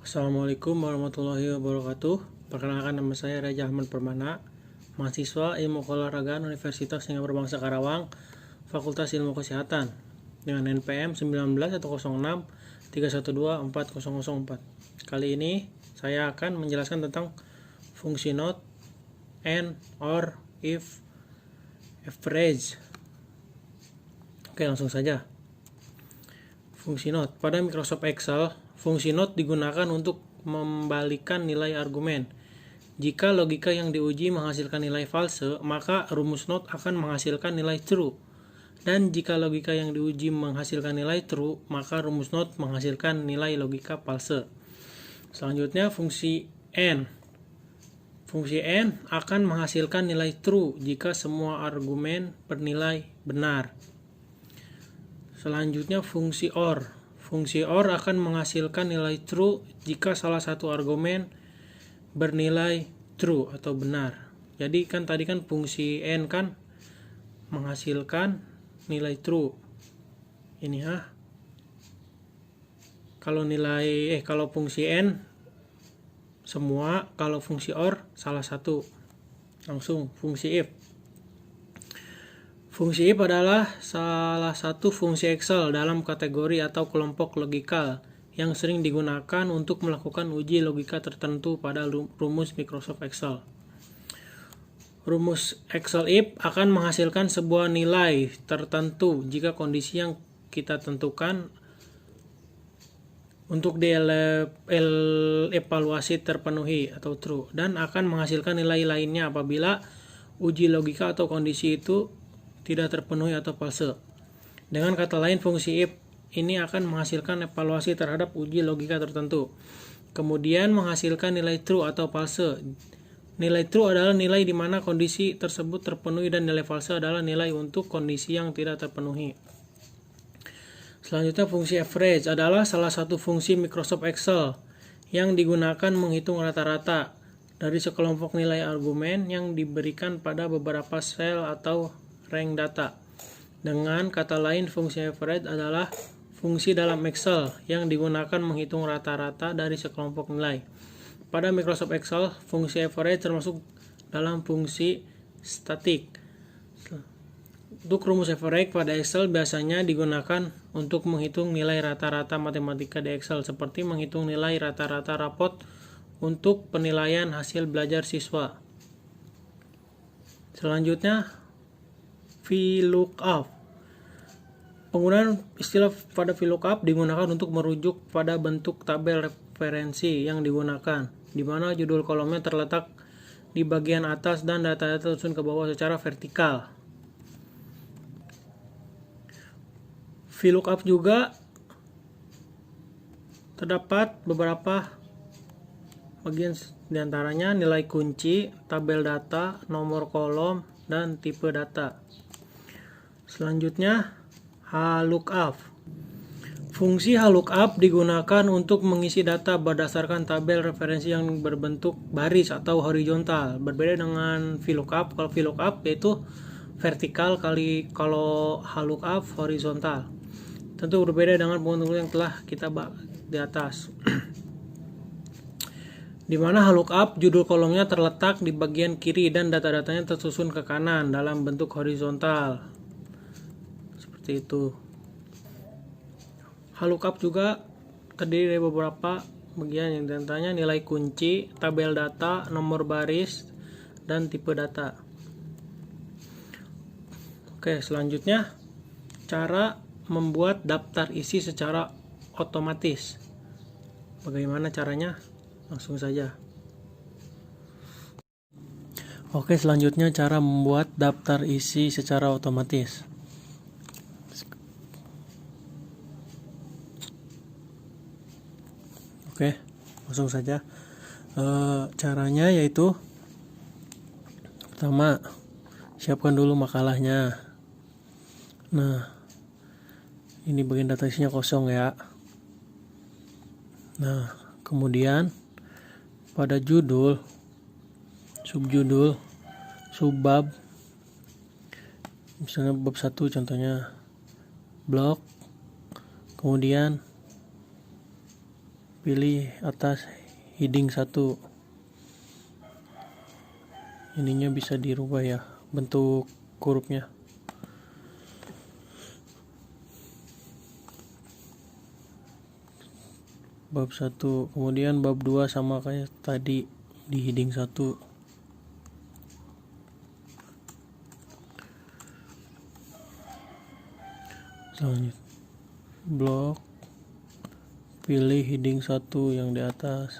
Assalamualaikum warahmatullahi wabarakatuh. Perkenalkan, nama saya Raja Ahmad Permana, mahasiswa Ilmu Keolahragaan Universitas Singapura Bangsa Karawang, Fakultas Ilmu Kesehatan, dengan NPM 19.106.312.4004. Kali ini saya akan menjelaskan tentang fungsi not, and, or, if, average. Oke, langsung saja. Fungsi not. Pada Microsoft Excel, fungsi not digunakan untuk membalikan nilai argumen. Jika logika yang diuji menghasilkan nilai false, maka rumus not akan menghasilkan nilai true. Dan jika logika yang diuji menghasilkan nilai true, maka rumus not menghasilkan nilai logika false. Selanjutnya, fungsi and. Fungsi and akan menghasilkan nilai true jika semua argumen bernilai benar. Selanjutnya, fungsi or. Fungsi or akan menghasilkan nilai true jika salah satu argumen bernilai true atau benar. Jadi kan tadi kan fungsi and kan menghasilkan nilai true. Ini kalau fungsi and semua, kalau fungsi or salah satu. Langsung fungsi if. Fungsi if adalah salah satu fungsi Excel dalam kategori atau kelompok logikal yang sering digunakan untuk melakukan uji logika tertentu pada rumus Microsoft Excel. Rumus Excel if akan menghasilkan sebuah nilai tertentu jika kondisi yang kita tentukan untuk dievaluasi terpenuhi atau true, dan akan menghasilkan nilai lainnya apabila uji logika atau kondisi itu tidak terpenuhi atau false. Dengan kata lain, fungsi if ini akan menghasilkan evaluasi terhadap uji logika tertentu, kemudian menghasilkan nilai true atau false. Nilai true adalah nilai di mana kondisi tersebut terpenuhi, dan nilai false adalah nilai untuk kondisi yang tidak terpenuhi. Selanjutnya, fungsi average adalah salah satu fungsi Microsoft Excel yang digunakan menghitung rata-rata dari sekelompok nilai argumen yang diberikan pada beberapa sel atau rank data. Dengan kata lain, fungsi average adalah fungsi dalam Excel yang digunakan menghitung rata-rata dari sekelompok nilai. Pada Microsoft Excel, fungsi average termasuk dalam fungsi statik. Untuk rumus average pada Excel biasanya digunakan untuk menghitung nilai rata-rata matematika di Excel, seperti menghitung nilai rata-rata rapot untuk penilaian hasil belajar siswa. Selanjutnya, VLOOKUP. Penggunaan istilah pada VLOOKUP digunakan untuk merujuk pada bentuk tabel referensi yang digunakan, di mana judul kolomnya terletak di bagian atas dan data-data tersusun ke bawah secara vertikal. VLOOKUP juga terdapat beberapa bagian, diantaranya nilai kunci, tabel data, nomor kolom, dan tipe data. Selanjutnya, HLOOKUP. Fungsi HLOOKUP digunakan untuk mengisi data berdasarkan tabel referensi yang berbentuk baris atau horizontal. Berbeda dengan VLOOKUP. Kalau VLOOKUP yaitu vertikal, kalau HLOOKUP horizontal. Tentu berbeda dengan bentuk yang telah kita bahas di atas. Di mana HLOOKUP judul kolomnya terletak di bagian kiri dan data-datanya tersusun ke kanan dalam bentuk horizontal. Seperti itu. HLOOKUP juga terdiri dari beberapa bagian, yang diantaranya nilai kunci, tabel data, nomor baris, dan tipe data. Oke, selanjutnya cara membuat daftar isi secara otomatis. Bagaimana caranya? Langsung saja. Oke, selanjutnya cara membuat daftar isi secara otomatis. Oke, langsung saja. Caranya yaitu, pertama, siapkan dulu makalahnya. Nah, ini bagian data isinya kosong ya. Nah, kemudian pada judul, subjudul, subbab, misalnya bab 1 contohnya blog, kemudian pilih atas heading 1. Ininya bisa dirubah ya, bentuk hurufnya. Bab 1, kemudian bab 2 sama kayak tadi di heading 1. Selanjutnya blok, pilih heading 1 yang di atas.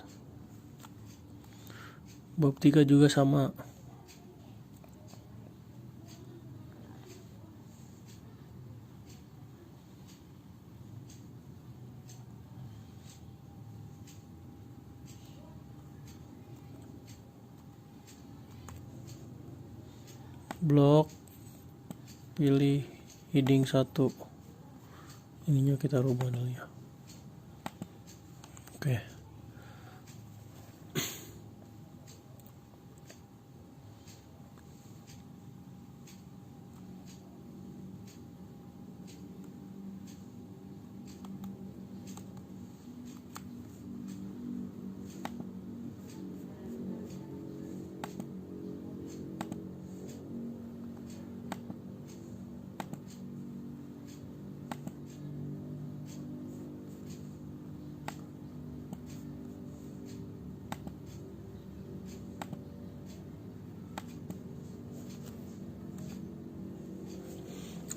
Bab 3 juga sama. Blok, pilih heading 1. Ininya kita rubah dulu ya. Oke.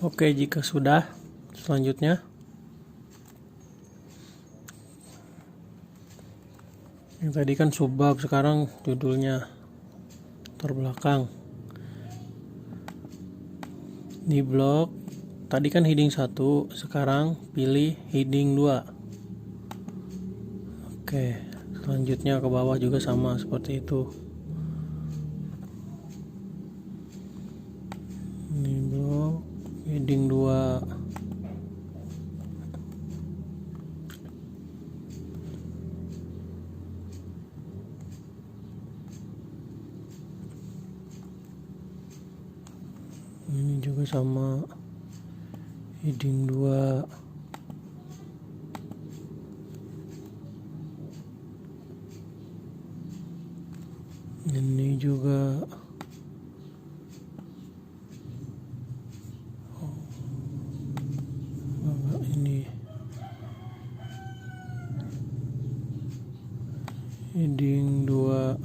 Oke, jika sudah, selanjutnya yang tadi kan subbab, sekarang judulnya terbelakang. Di blok tadi kan heading 1, sekarang pilih heading 2. Oke, selanjutnya ke bawah juga sama seperti itu. Ini blok heading 2. Ini juga sama, heading 2. Ini juga ini heading 2.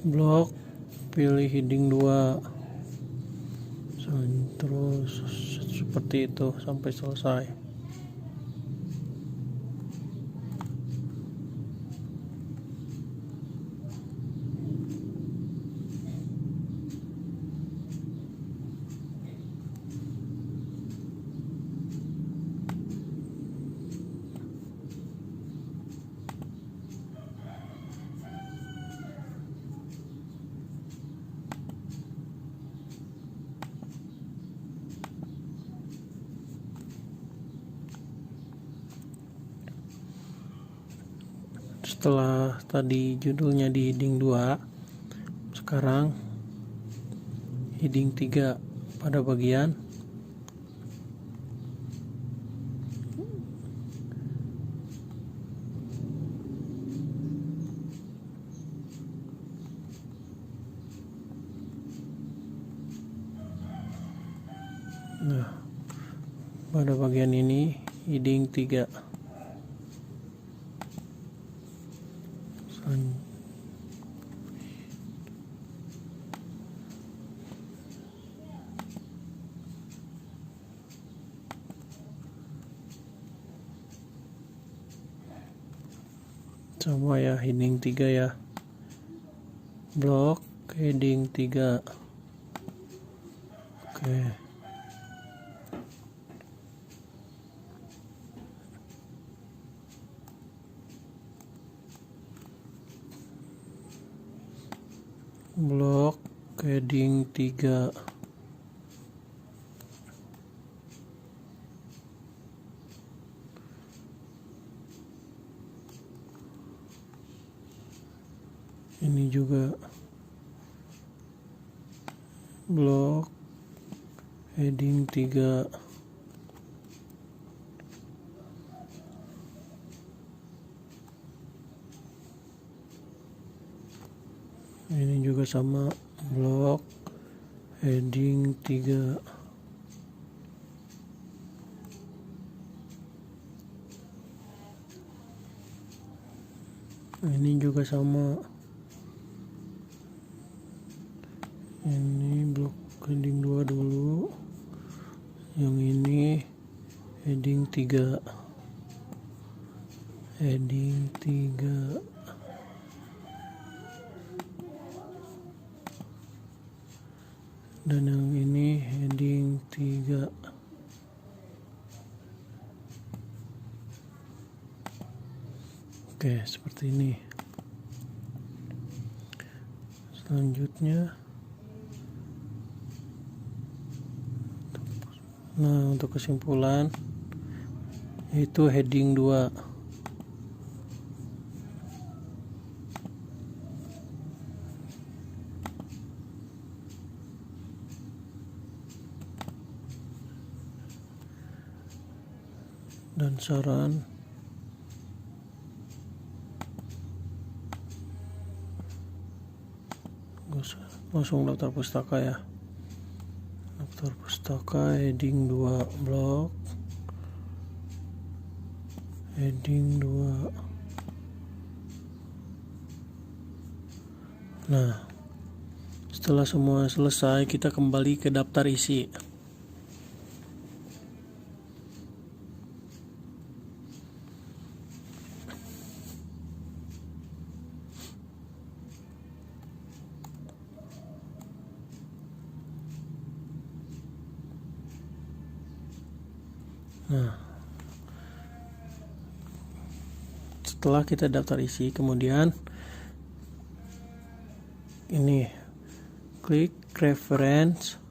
Blok, pilih heading 2. Terus seperti itu sampai selesai. Setelah tadi judulnya di heading 2, sekarang heading 3 pada bagian pada bagian ini heading 3. Sama ya, heading 3 ya. blok heading 3. Oke. Blok heading 3. Ini juga blok heading 3. Ini juga sama, blok heading 3. Ini juga sama. Ini blok heading 2 dulu. Yang ini heading 3. Heading 3. Dan yang ini heading 3. Oke, seperti ini. Selanjutnya, nah untuk kesimpulan itu heading 2. Dan saran langsung daftar pustaka ya. Daftar pustaka heading 2, blok heading 2. Nah, setelah semua selesai, kita kembali ke daftar isi. Nah, setelah kita daftar isi, kemudian ini klik reference,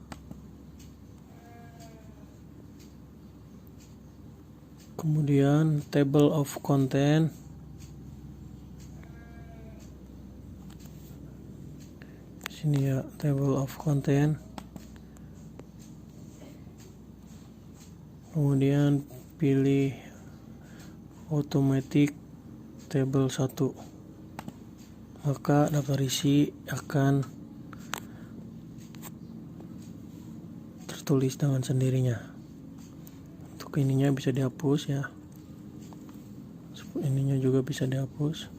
kemudian table of content, sini ya, table of content. Kemudian pilih automatic table 1, maka daftar isi akan tertulis dengan sendirinya. Untuk ininya bisa dihapus ya, ininya juga bisa dihapus.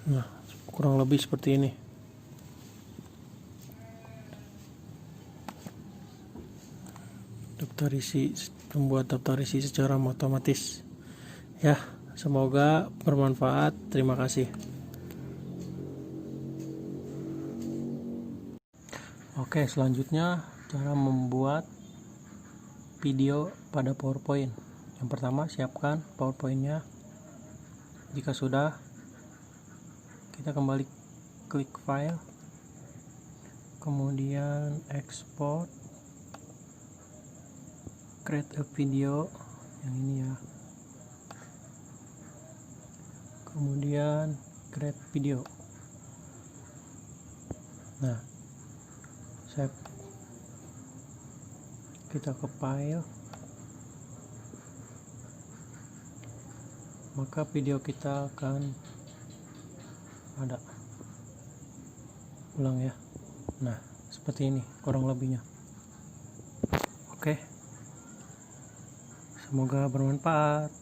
Nah, kurang lebih seperti ini. Daftar isi, membuat daftar isi secara otomatis. Ya, semoga bermanfaat. Terima kasih. Oke, selanjutnya cara membuat video pada PowerPoint. Yang pertama, siapkan PowerPoint-nya. Jika sudah, kita kembali klik file, kemudian export, create a video, yang ini ya, kemudian create video. Nah, save, kita ke file, maka video kita akan ada. Ulang ya. Nah, seperti ini kurang lebihnya. Oke, semoga bermanfaat.